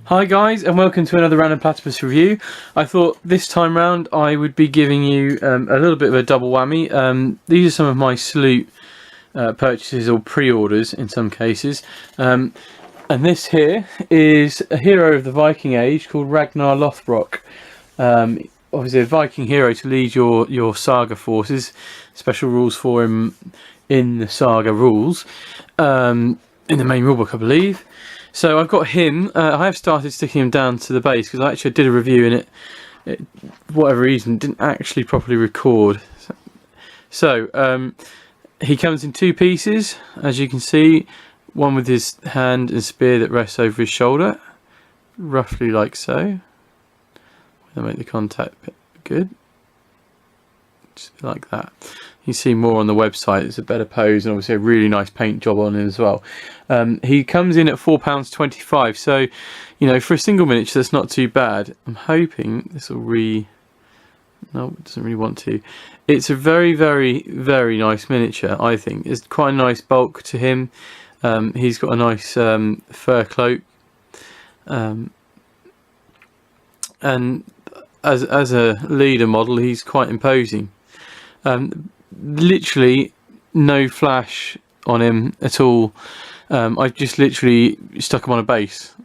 Hi guys, and welcome to another Random Platypus review. I thought this time round I would be giving you a little bit of a double whammy. These are some of my Salute purchases or pre-orders in some cases. And this here is a hero of the Viking Age called Ragnar Lothbrok. Obviously a Viking hero to lead your SAGA forces. Special rules for him in the SAGA rules. In the main rulebook, I believe. So I've got him. I have started sticking him down to the base because I did a review and it for whatever reason didn't actually properly record. So he comes in two pieces, as you can see. One with his hand and spear that rests over his shoulder, roughly like so. I'll make the contact bit good, just like that. You see more on the website. It's a better pose and obviously a really nice paint job on it as well. He comes in at £4.25, so you know, for a single miniature that's not too bad. I'm hoping this will no, it doesn't really want to. It's a very, very, very nice miniature. I think it's quite a nice bulk to him. He's got a nice fur cloak, and as a leader model, he's quite imposing. Literally no flash on him at all. I just literally stuck him on a base.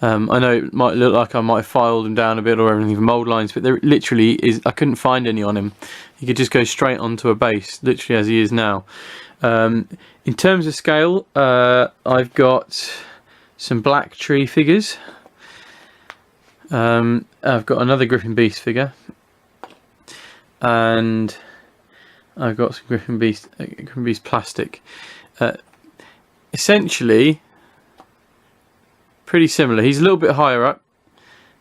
I know it might look like I might have filed him down a bit or everything for mould lines, but there literally is. I couldn't find any on him. He could just go straight onto a base, literally as he is now. In terms of scale, I've got some black tree figures. I've got another Griffin Beast figure, and I've got some Griffin Beast plastic. Essentially, pretty similar. He's a little bit higher up,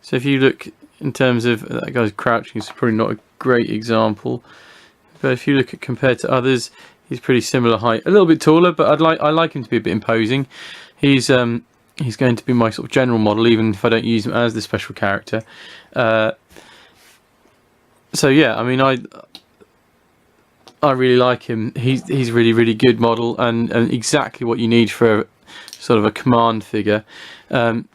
so if you look in terms of that guy's crouching, it's probably not a great example. But if you look at compared to others, he's pretty similar height. A little bit taller, but I like him to be a bit imposing. He's going to be my sort of general model, even if I don't use him as the special character. So yeah, I mean, I really like him. He's a really, really good model and exactly what you need for a, sort of a command figure. I'm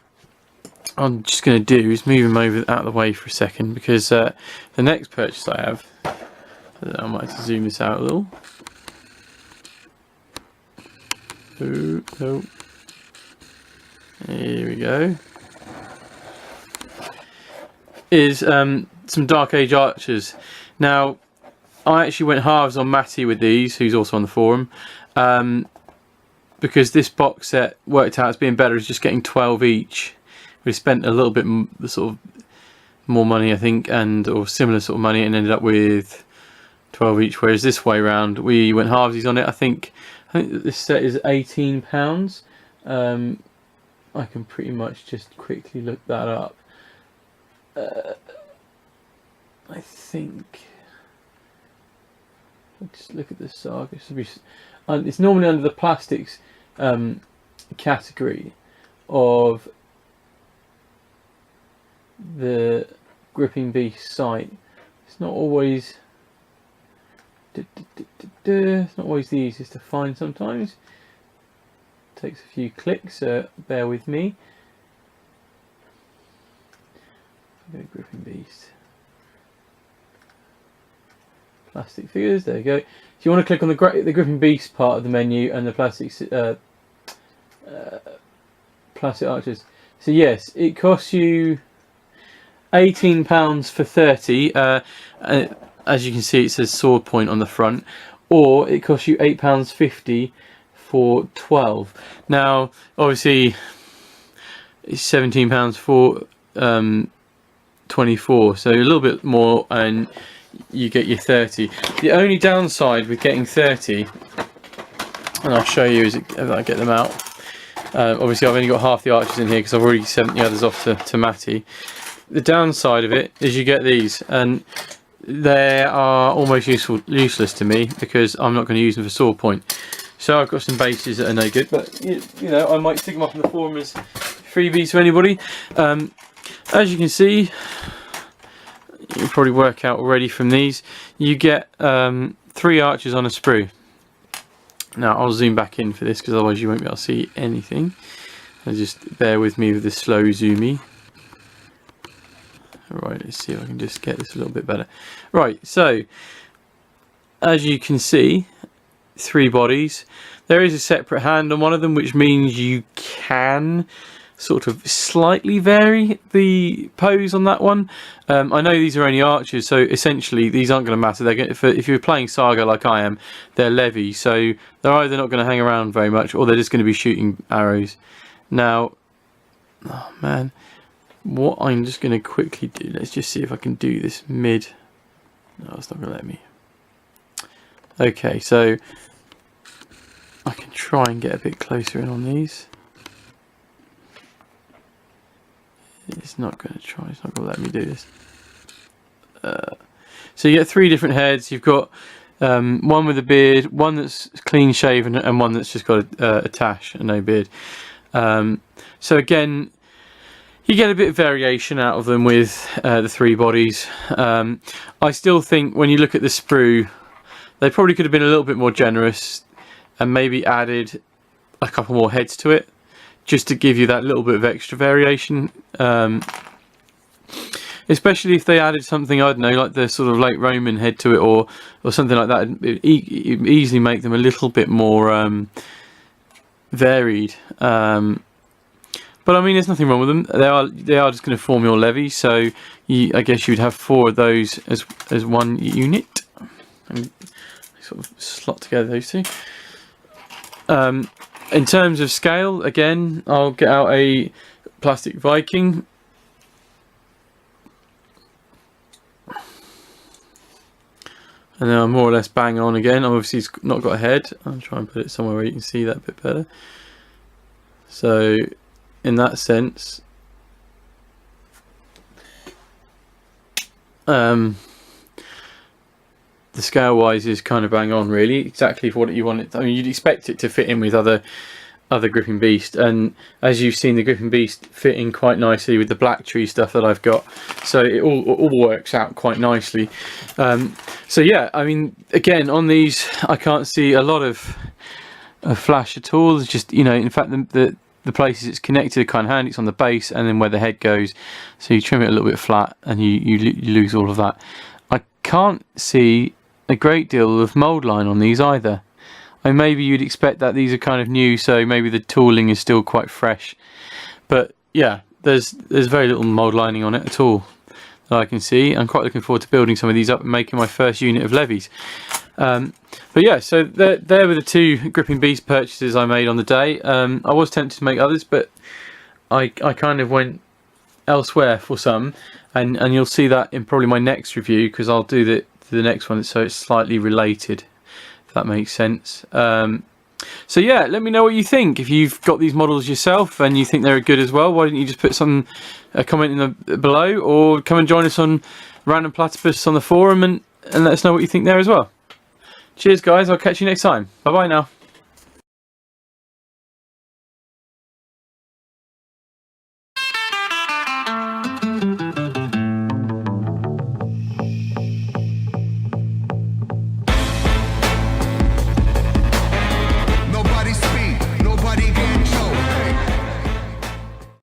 just going to do is move him over out of the way for a second, because the next purchase I have, I might have to zoom this out a little. Ooh, no. Here we go. Is some Dark Age archers. Now, I actually went halves on Matty with these, who's also on the forum, because this box set worked out as being better as just getting 12 each. We spent a little bit sort of more money, I think, or similar sort of money, and ended up with 12 each. Whereas this way round, we went halvesies on it. I think this set is £18. I can pretty much just quickly look that up. I think. Just look at the SAGA. It's normally under the plastics category of the Gripping Beast site. It's not always. It's not always the easiest to find sometimes. Takes a few clicks, so bear with me. Griffin Beast. Plastic figures, there you go. So you want to click on the Griffin Beast part of the menu and the plastic archers. So yes, it costs you £18 for 30. As you can see, it says sword point on the front, or it costs you £8.50 for 12. Now, obviously, it's £17 for 24, so a little bit more, and you get your 30. The only downside with getting 30, and I'll show you as I get them out. Obviously, I've only got half the archers in here because I've already sent the others off to Matty. The downside of it is you get these, and they are almost useless to me because I'm not going to use them for sword point. So I've got some bases that are no good, but you know, I might stick them up in the forum as freebies to anybody. As you can see, you can probably work out already from these, you get 3 archers on a sprue. Now I'll zoom back in for this because otherwise you won't be able to see anything. So just bear with me with the slow zoomy. Right, let's see if I can just get this a little bit better. Right, so as you can see, 3 bodies. There is a separate hand on one of them, which means you can sort of slightly vary the pose on that one. I know these are only archers, so essentially these aren't going to matter. They're going to, if you're playing Saga like I am, they're levy, so they're either not going to hang around very much, or they're just going to be shooting arrows. Now, oh man, what I'm just going to quickly do, let's just see if I can do this mid. No, it's not going to let me. Okay, so I can try and get a bit closer in on these. It's not going to try, it's not going to let me do this. So you get 3 different heads. You've got one with a beard, one that's clean shaven, and one that's just got a tash and no beard. So again, you get a bit of variation out of them with the 3 bodies. I still think when you look at the sprue, they probably could have been a little bit more generous and maybe added a couple more heads to it, just to give you that little bit of extra variation. Especially if they added something, I don't know, like the sort of late Roman head to it, or something like that. It'd easily make them a little bit more varied. But I mean, there's nothing wrong with them. They are just going to form your levy, so I guess you'd have 4 of those as one unit. And sort of slot together those 2. In terms of scale, again, I'll get out a plastic Viking. And then I'm more or less bang on again. Obviously it's not got a head. I'll try and put it somewhere where you can see that a bit better. So in that sense, the scale wise is kind of bang on, really, exactly for what you want it. I mean, you'd expect it to fit in with other Gripping Beast, and as you've seen, the Gripping Beast fit in quite nicely with the black tree stuff that I've got, so it all works out quite nicely. So yeah, I mean, again, on these I can't see a lot of flash at all. It's just, you know, in fact the places it's connected are kind of handy. It's on the base and then where the head goes, so you trim it a little bit flat and you lose all of that. I can't see a great deal of mould line on these either. And maybe you'd expect that these are kind of new, so maybe the tooling is still quite fresh. But yeah, there's very little mould lining on it at all that I can see. I'm quite looking forward to building some of these up and making my first unit of levies. But yeah, so there were the 2 Gripping Beast purchases I made on the day. I was tempted to make others, but I kind of went elsewhere for some, and you'll see that in probably my next review, because I'll do the next one so it's slightly related, if that makes sense. So yeah, let me know what you think. If you've got these models yourself and you think they're good as well, why don't you just put a comment in below, or come and join us on Random Platypus on the forum and let us know what you think there as well. Cheers guys, I'll catch you next time. Bye bye now.